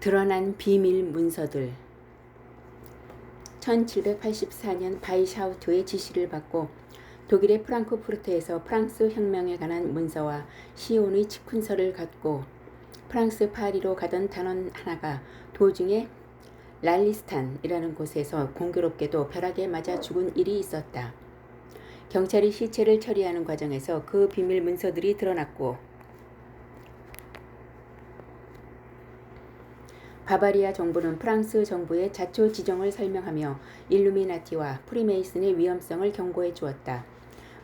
드러난 비밀 문서들. 1784년 바이샤우트의 지시를 받고 독일의 프랑크푸르트에서 프랑스 혁명에 관한 문서와 시온의 직훈서를 갖고 프랑스 파리로 가던 단원 하나가 도중에 랄리스탄이라는 곳에서 공교롭게도 벼락에 맞아 죽은 일이 있었다. 경찰이 시체를 처리하는 과정에서 그 비밀 문서들이 드러났고 바바리아 정부는 프랑스 정부의 자초 지정을 설명하며 일루미나티와 프리메이슨의 위험성을 경고해 주었다.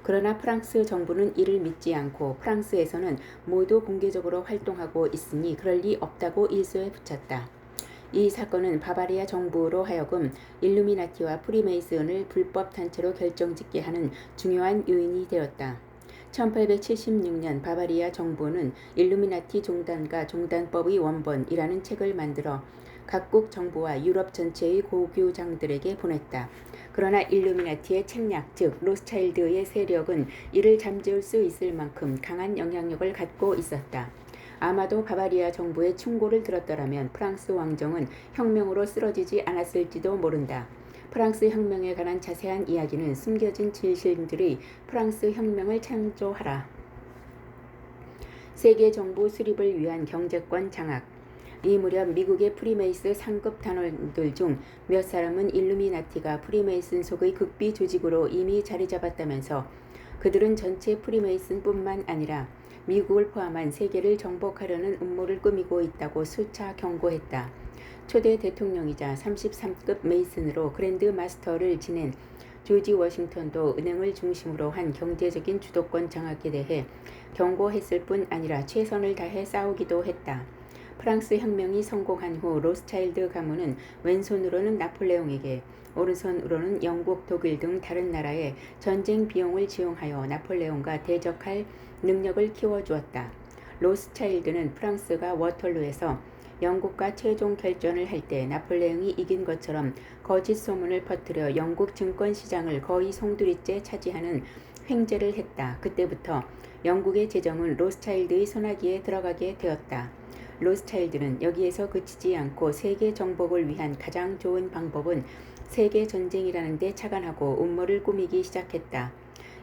그러나 프랑스 정부는 이를 믿지 않고 프랑스에서는 모두 공개적으로 활동하고 있으니 그럴 리 없다고 일소에 붙였다. 이 사건은 바바리아 정부로 하여금 일루미나티와 프리메이슨을 불법 단체로 결정짓게 하는 중요한 요인이 되었다. 1876년 바바리아 정부는 일루미나티 종단과 종단법의 원본이라는 책을 만들어 각국 정부와 유럽 전체의 고교장들에게 보냈다. 그러나 일루미나티의 책략, 즉 로스차일드의 세력은 이를 잠재울 수 있을 만큼 강한 영향력을 갖고 있었다. 아마도 바바리아 정부의 충고를 들었더라면 프랑스 왕정은 혁명으로 쓰러지지 않았을지도 모른다. 프랑스 혁명에 관한 자세한 이야기는 숨겨진 진실들의 프랑스 혁명을 창조하라. 세계 정부 수립을 위한 경제권 장악. 이 무렵 미국의 프리메이슨 상급 단원들 중 몇 사람은 일루미나티가 프리메이슨 속의 극비 조직으로 이미 자리 잡았다면서 그들은 전체 프리메이슨뿐만 아니라 미국을 포함한 세계를 정복하려는 음모를 꾸미고 있다고 수차 경고했다. 초대 대통령이자 33급 메이슨으로 그랜드 마스터를 지낸 조지 워싱턴도 은행을 중심으로 한 경제적인 주도권 장악에 대해 경고했을 뿐 아니라 최선을 다해 싸우기도 했다. 프랑스 혁명이 성공한 후 로스차일드 가문은 왼손으로는 나폴레옹에게, 오른손으로는 영국, 독일 등 다른 나라에 전쟁 비용을 지용하여 나폴레옹과 대적할 능력을 키워주었다. 로스차일드는 프랑스가 워털루에서 영국과 최종 결전을 할 때 나폴레옹이 이긴 것처럼 거짓 소문을 퍼뜨려 영국 증권 시장을 거의 송두리째 차지하는 횡재를 했다. 그때부터 영국의 재정은 로스차일드의 손아귀에 들어가게 되었다. 로스차일드는 여기에서 그치지 않고 세계 정복을 위한 가장 좋은 방법은 세계 전쟁이라는 데 착안하고 음모를 꾸미기 시작했다.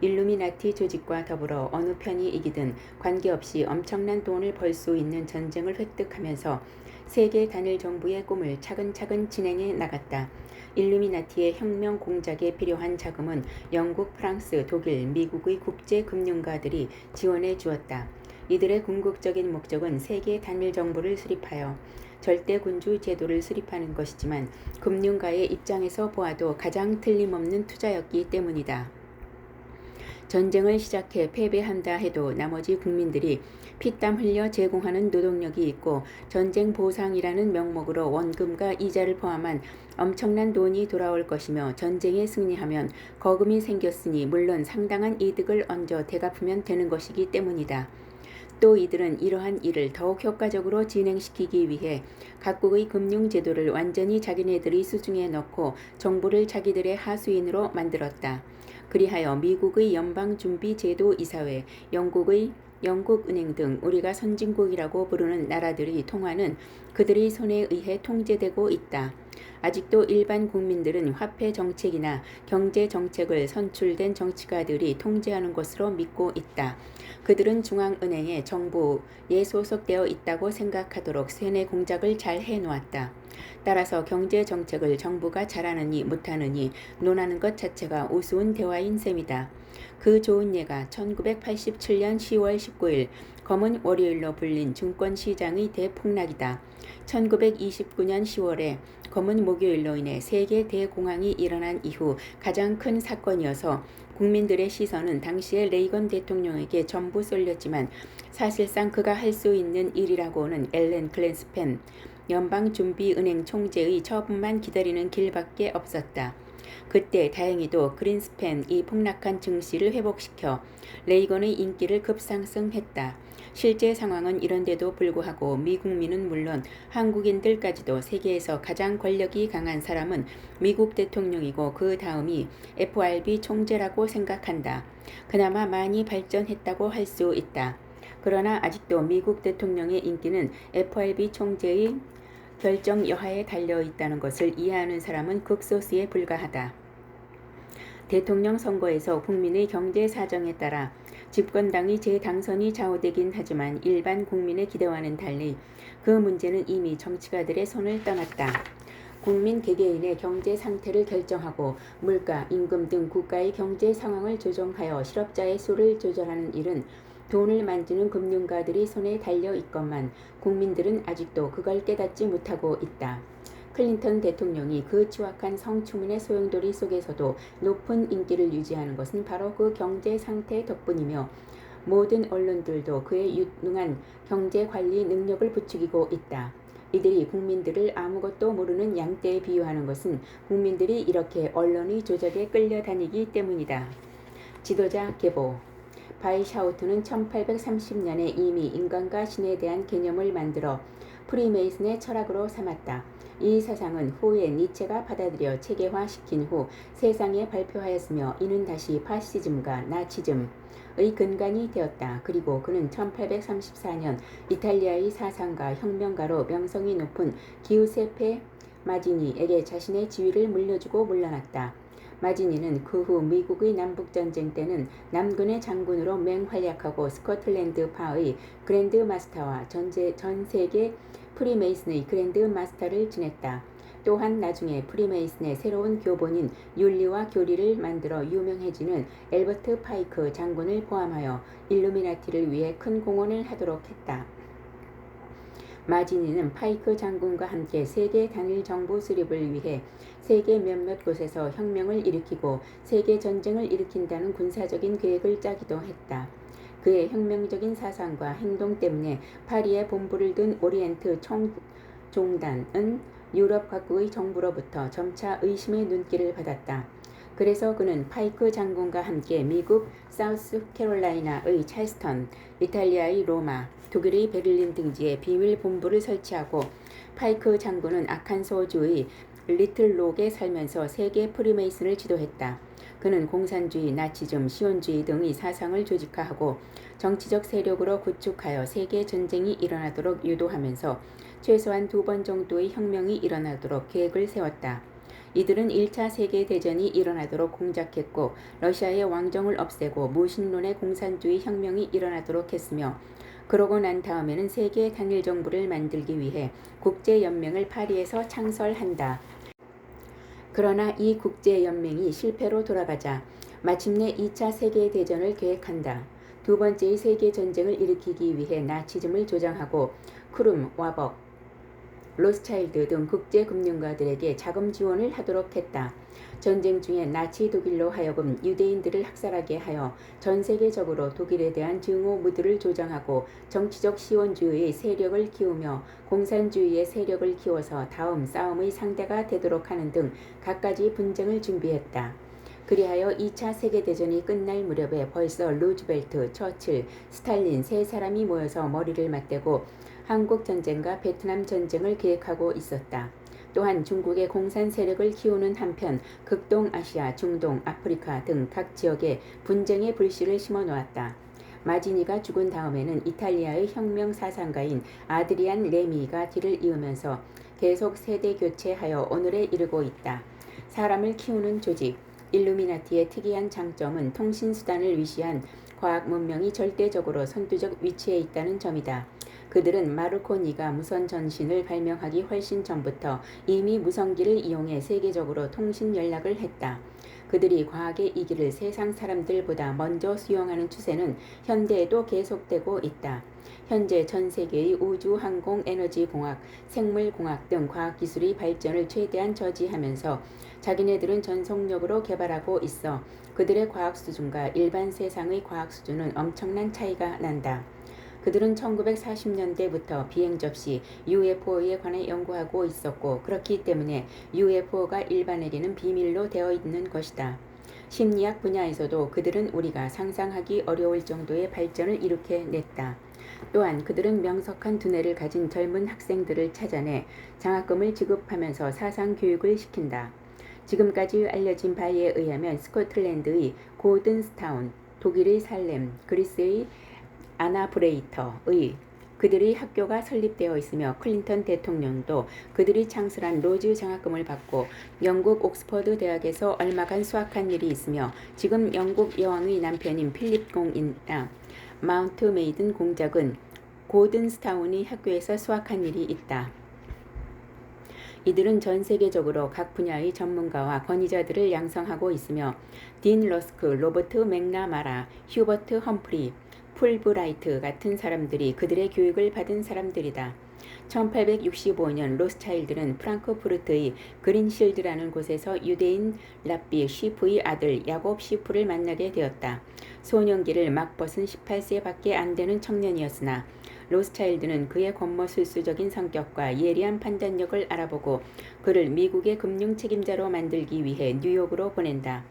일루미나티 조직과 더불어 어느 편이 이기든 관계없이 엄청난 돈을 벌 수 있는 전쟁을 획득하면서 세계 단일 정부의 꿈을 차근차근 진행해 나갔다. 일루미나티의 혁명 공작에 필요한 자금은 영국, 프랑스, 독일, 미국의 국제 금융가들이 지원해 주었다. 이들의 궁극적인 목적은 세계 단일 정부를 수립하여 절대 군주 제도를 수립하는 것이지만 금융가의 입장에서 보아도 가장 틀림없는 투자였기 때문이다. 전쟁을 시작해 패배한다 해도 나머지 국민들이 피땀 흘려 제공하는 노동력이 있고 전쟁 보상이라는 명목으로 원금과 이자를 포함한 엄청난 돈이 돌아올 것이며 전쟁에 승리하면 거금이 생겼으니 물론 상당한 이득을 얹어 되갚으면 되는 것이기 때문이다. 또 이들은 이러한 일을 더욱 효과적으로 진행시키기 위해 각국의 금융제도를 완전히 자기네들의 수중에 넣고 정부를 자기들의 하수인으로 만들었다. 그리하여 미국의 연방준비제도이사회, 영국의 영국은행 등 우리가 선진국이라고 부르는 나라들의 통화는 그들의 손에 의해 통제되고 있다. 아직도 일반 국민들은 화폐 정책이나 경제 정책을 선출된 정치가들이 통제하는 것으로 믿고 있다. 그들은 중앙은행의 정부에 소속되어 있다고 생각하도록 세뇌 공작을 잘 해놓았다. 따라서 경제 정책을 정부가 잘하느니 못하느니 논하는 것 자체가 우스운 대화인 셈이다. 그 좋은 예가 1987년 10월 19일 검은 월요일로 불린 증권시장의 대폭락이다. 1929년 10월에 검은 목요일로 인해 세계 대공황이 일어난 이후 가장 큰 사건이어서 국민들의 시선은 당시의 레이건 대통령에게 전부 쏠렸지만 사실상 그가 할 수 있는 일이라고는 앨런 글랜스펜 연방준비은행 총재의 처분만 기다리는 길밖에 없었다. 그때 다행히도 그린스펜이 폭락한 증시를 회복시켜 레이건의 인기를 급상승했다. 실제 상황은 이런데도 불구하고 미국민은 물론 한국인들까지도 세계에서 가장 권력이 강한 사람은 미국 대통령이고 그 다음이 FRB 총재라고 생각한다. 그나마 많이 발전했다고 할 수 있다. 그러나 아직도 미국 대통령의 인기는 FRB 총재의 결정 여하에 달려 있다는 것을 이해하는 사람은 극소수에 불과하다. 대통령 선거에서 국민의 경제 사정에 따라 집권당의 재당선이 좌우되긴 하지만 일반 국민의 기대와는 달리 그 문제는 이미 정치가들의 손을 떠났다. 국민 개개인의 경제 상태를 결정하고 물가, 임금 등 국가의 경제 상황을 조정하여 실업자의 수를 조절하는 일은 돈을 만지는 금융가들이 손에 달려 있건만 국민들은 아직도 그걸 깨닫지 못하고 있다. 클린턴 대통령이 그 추악한 성추문의 소용돌이 속에서도 높은 인기를 유지하는 것은 바로 그 경제 상태 덕분이며 모든 언론들도 그의 유능한 경제 관리 능력을 부추기고 있다. 이들이 국민들을 아무것도 모르는 양떼에 비유하는 것은 국민들이 이렇게 언론의 조작에 끌려다니기 때문이다. 지도자 계보 바이샤우트는 1830년에 이미 인간과 신에 대한 개념을 만들어 프리메이슨의 철학으로 삼았다. 이 사상은 후에 니체가 받아들여 체계화시킨 후 세상에 발표하였으며 이는 다시 파시즘과 나치즘의 근간이 되었다. 그리고 그는 1834년 이탈리아의 사상가 혁명가로 명성이 높은 기우세페 마지니에게 자신의 지위를 물려주고 물러났다. 마지니는 그 후 미국의 남북전쟁 때는 남군의 장군으로 맹활약하고 스코틀랜드파의 그랜드 마스터와 전 세계 프리메이슨의 그랜드 마스터를 지냈다. 또한 나중에 프리메이슨의 새로운 교본인 윤리와 교리를 만들어 유명해지는 엘버트 파이크 장군을 포함하여 일루미나티를 위해 큰 공헌을 하도록 했다. 마지니는 파이크 장군과 함께 세계 단일 정부 수립을 위해 세계 몇몇 곳에서 혁명을 일으키고 세계 전쟁을 일으킨다는 군사적인 계획을 짜기도 했다. 그의 혁명적인 사상과 행동 때문에 파리에 본부를 둔 오리엔트 총종단은 유럽 각국의 정부로부터 점차 의심의 눈길을 받았다. 그래서 그는 파이크 장군과 함께 미국 사우스캐롤라이나의 찰스턴, 이탈리아의 로마, 독일의 베를린 등지에 비밀 본부를 설치하고 파이크 장군은 아칸소주의 리틀록에 살면서 세계 프리메이슨을 지도했다. 그는 공산주의, 나치즘, 시온주의 등의 사상을 조직화하고 정치적 세력으로 구축하여 세계 전쟁이 일어나도록 유도하면서 최소한 2번 정도의 혁명이 일어나도록 계획을 세웠다. 이들은 1차 세계대전이 일어나도록 공작했고 러시아의 왕정을 없애고 무신론의 공산주의 혁명이 일어나도록 했으며 그러고 난 다음에는 세계 단일 정부를 만들기 위해 국제연맹을 파리에서 창설한다. 그러나 이 국제연맹이 실패로 돌아가자 마침내 2차 세계대전을 계획한다. 두 번째의 세계전쟁을 일으키기 위해 나치즘을 조장하고 크룸, 와벅, 로스차일드 등 국제금융가들에게 자금 지원을 하도록 했다. 전쟁 중에 나치 독일로 하여금 유대인들을 학살하게 하여 전 세계적으로 독일에 대한 증오 무드를 조장하고 정치적 시온주의의 세력을 키우며 공산주의의 세력을 키워서 다음 싸움의 상대가 되도록 하는 등 갖가지 분쟁을 준비했다. 그리하여 2차 세계대전이 끝날 무렵에 벌써 루즈벨트, 처칠, 스탈린 세 사람이 모여서 머리를 맞대고 한국전쟁과 베트남 전쟁을 계획하고 있었다. 또한 중국의 공산 세력을 키우는 한편 극동아시아, 중동, 아프리카 등 각 지역에 분쟁의 불씨를 심어놓았다. 마지니가 죽은 다음에는 이탈리아의 혁명 사상가인 아드리안 레미가 뒤를 이으면서 계속 세대 교체하여 오늘에 이르고 있다. 사람을 키우는 조직, 일루미나티의 특이한 장점은 통신수단을 위시한 과학 문명이 절대적으로 선두적 위치에 있다는 점이다. 그들은 마르코니가 무선 전신을 발명하기 훨씬 전부터 이미 무성기를 이용해 세계적으로 통신 연락을 했다. 그들이 과학의 이기를 세상 사람들보다 먼저 수용하는 추세는 현대에도 계속되고 있다. 현재 전 세계의 우주, 항공, 에너지 공학, 생물 공학 등 과학 기술이 발전을 최대한 저지하면서 자기네들은 전속력으로 개발하고 있어 그들의 과학 수준과 일반 세상의 과학 수준은 엄청난 차이가 난다. 그들은 1940년대부터 비행 접시 UFO에 관해 연구하고 있었고 그렇기 때문에 UFO가 일반에게는 비밀로 되어 있는 것이다. 심리학 분야에서도 그들은 우리가 상상하기 어려울 정도의 발전을 일으켜냈다. 또한 그들은 명석한 두뇌를 가진 젊은 학생들을 찾아내 장학금을 지급하면서 사상 교육을 시킨다. 지금까지 알려진 바에 의하면 스코틀랜드의 고든스타운, 독일의 살렘, 그리스의 아나브레이터의 그들의 학교가 설립되어 있으며 클린턴 대통령도 그들이 창설한 로즈 장학금을 받고 영국 옥스퍼드 대학에서 얼마간 수학한 일이 있으며 지금 영국 여왕의 남편인 필립 공이나 마운트 메이든 공작은 고든스타운의 학교에서 수학한 일이 있다. 이들은 전 세계적으로 각 분야의 전문가와 권위자들을 양성하고 있으며 딘 러스크, 로버트 맥나마라, 휴버트 험프리, 풀브라이트 같은 사람들이 그들의 교육을 받은 사람들이다. 1865년 로스차일드는 프랑크푸르트의 그린실드라는 곳에서 유대인 랍비 시프의 아들 야곱 시프를 만나게 되었다. 소년기를 막 벗은 18세밖에 안 되는 청년이었으나 로스차일드는 그의 권모술수적인 성격과 예리한 판단력을 알아보고 그를 미국의 금융 책임자로 만들기 위해 뉴욕으로 보낸다.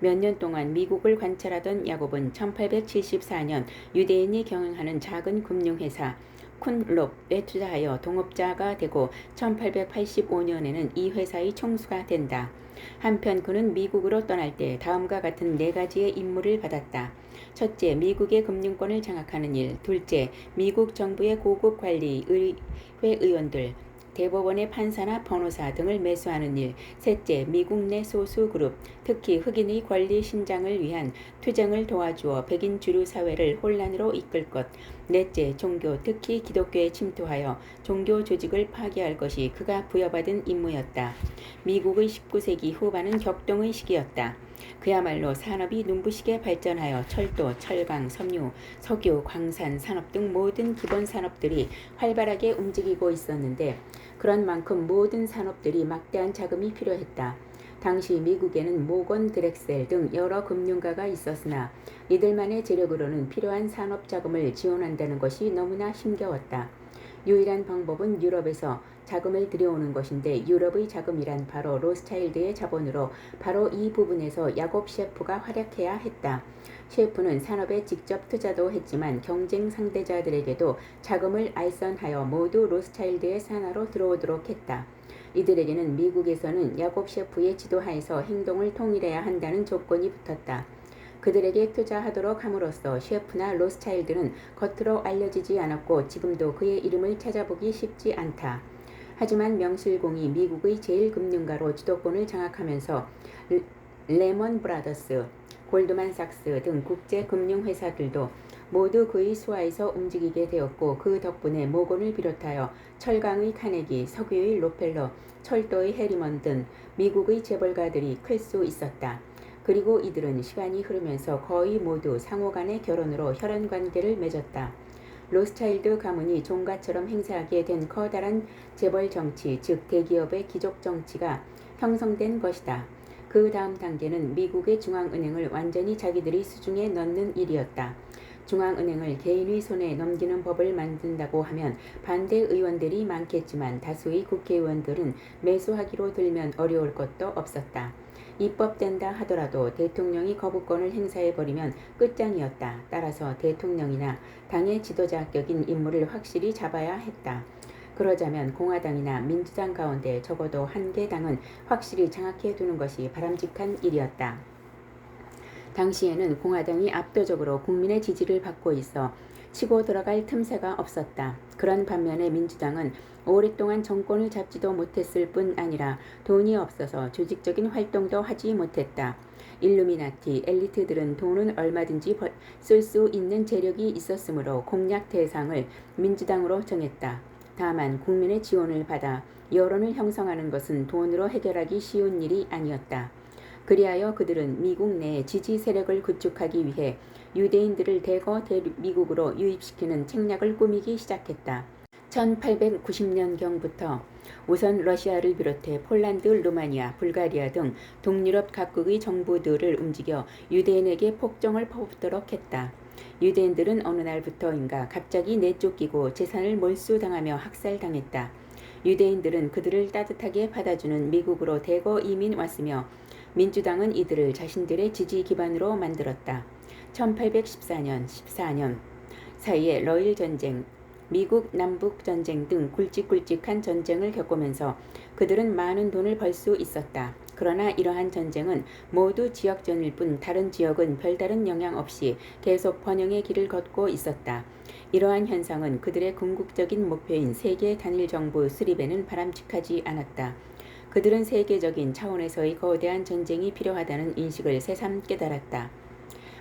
몇 년 동안 미국을 관찰하던 야곱은 1874년 유대인이 경영하는 작은 금융회사 쿤롭에 투자하여 동업자가 되고 1885년에는 이 회사의 총수가 된다. 한편 그는 미국으로 떠날 때 다음과 같은 4가지의 임무를 받았다. 첫째, 미국의 금융권을 장악하는 일. 둘째, 미국 정부의 고급 관리 의회 의원들, 대법원의 판사나 변호사 등을 매수하는 일. 셋째, 미국 내 소수 그룹, 특히 흑인의 권리 신장을 위한 투쟁을 도와주어 백인 주류 사회를 혼란으로 이끌 것. 넷째, 종교, 특히 기독교에 침투하여 종교 조직을 파괴할 것이 그가 부여받은 임무였다. 미국의 19세기 후반은 격동의 시기였다. 그야말로 산업이 눈부시게 발전하여 철도, 철강, 섬유, 석유, 광산, 산업 등 모든 기본 산업들이 활발하게 움직이고 있었는데 그런 만큼 모든 산업들이 막대한 자금이 필요했다. 당시 미국에는 모건 드렉셀 등 여러 금융가가 있었으나 이들만의 재력으로는 필요한 산업 자금을 지원한다는 것이 너무나 힘겨웠다. 유일한 방법은 유럽에서 자금을 들여오는 것인데 유럽의 자금이란 바로 로스차일드의 자본으로 바로 이 부분에서 야곱 셰프가 활약해야 했다. 셰프는 산업에 직접 투자도 했지만 경쟁 상대자들에게도 자금을 알선하여 모두 로스차일드의 산하로 들어오도록 했다. 이들에게는 미국에서는 야곱 셰프의 지도하에서 행동을 통일해야 한다는 조건이 붙었다. 그들에게 투자하도록 함으로써 셰프나 로스차일드는 겉으로 알려지지 않았고 지금도 그의 이름을 찾아보기 쉽지 않다. 하지만 명실공히 미국의 제1금융가로 주도권을 장악하면서 레먼 브라더스, 골드만삭스 등 국제금융회사들도 모두 그의 수하에서 움직이게 되었고 그 덕분에 모건을 비롯하여 철강의 카네기, 석유의 록펠러, 철도의 해리먼 등 미국의 재벌가들이 클 수 있었다. 그리고 이들은 시간이 흐르면서 거의 모두 상호간의 결혼으로 혈연관계를 맺었다. 로스차일드 가문이 종가처럼 행세하게 된 커다란 재벌 정치, 즉 대기업의 귀족 정치가 형성된 것이다. 그 다음 단계는 미국의 중앙은행을 완전히 자기들의 수중에 넣는 일이었다. 중앙은행을 개인의 손에 넘기는 법을 만든다고 하면 반대 의원들이 많겠지만 다수의 국회의원들은 매수하기로 들면 어려울 것도 없었다. 입법된다 하더라도 대통령이 거부권을 행사해버리면 끝장이었다. 따라서 대통령이나 당의 지도자격인 인물을 확실히 잡아야 했다. 그러자면 공화당이나 민주당 가운데 적어도 한 개 당은 확실히 장악해두는 것이 바람직한 일이었다. 당시에는 공화당이 압도적으로 국민의 지지를 받고 있어 치고 들어갈 틈새가 없었다. 그런 반면에 민주당은 오랫동안 정권을 잡지도 못했을 뿐 아니라 돈이 없어서 조직적인 활동도 하지 못했다. 일루미나티 엘리트들은 돈은 얼마든지 쓸 수 있는 재력이 있었으므로 공략 대상을 민주당으로 정했다. 다만 국민의 지원을 받아 여론을 형성하는 것은 돈으로 해결하기 쉬운 일이 아니었다. 그리하여 그들은 미국 내 지지 세력을 구축하기 위해 유대인들을 대거 미국으로 유입시키는 책략을 꾸미기 시작했다. 1890년경부터 우선 러시아를 비롯해 폴란드, 루마니아, 불가리아 등 동유럽 각국의 정부들을 움직여 유대인에게 폭정을 퍼붓도록 했다. 유대인들은 어느 날부터인가 갑자기 내쫓기고 재산을 몰수당하며 학살당했다. 유대인들은 그들을 따뜻하게 받아주는 미국으로 대거 이민 왔으며 민주당은 이들을 자신들의 지지 기반으로 만들었다. 1814년, 14년 사이에 러일 전쟁, 미국 남북 전쟁 등 굵직굵직한 전쟁을 겪으면서 그들은 많은 돈을 벌 수 있었다. 그러나 이러한 전쟁은 모두 지역전일 뿐 다른 지역은 별다른 영향 없이 계속 번영의 길을 걷고 있었다. 이러한 현상은 그들의 궁극적인 목표인 세계 단일 정부 수립에는 바람직하지 않았다. 그들은 세계적인 차원에서의 거대한 전쟁이 필요하다는 인식을 새삼 깨달았다.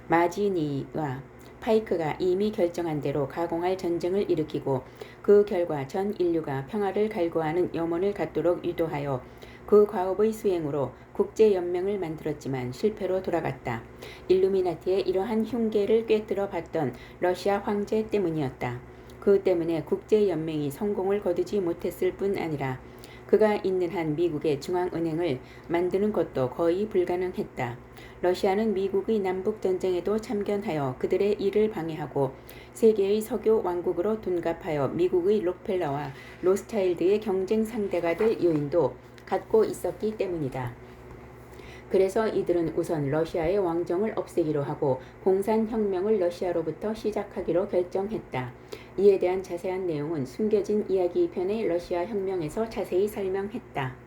마지니와 파이크가 이미 결정한 대로 가공할 전쟁을 일으키고 그 결과 전 인류가 평화를 갈구하는 염원을 갖도록 유도하여 그 과업의 수행으로 국제연맹을 만들었지만 실패로 돌아갔다. 일루미나티의 이러한 흉계를 꿰뚫어 봤던 러시아 황제 때문이었다. 그 때문에 국제연맹이 성공을 거두지 못했을 뿐 아니라 그가 있는 한 미국의 중앙은행을 만드는 것도 거의 불가능했다. 러시아는 미국의 남북전쟁에도 참견하여 그들의 일을 방해하고 세계의 석유 왕국으로 둔갑하여 미국의 록펠러와 로스차일드의 경쟁 상대가 될 요인도 갖고 있었기 때문이다. 그래서 이들은 우선 러시아의 왕정을 없애기로 하고 공산혁명을 러시아로부터 시작하기로 결정했다. 이에 대한 자세한 내용은 숨겨진 이야기 편의 러시아 혁명에서 자세히 설명했다.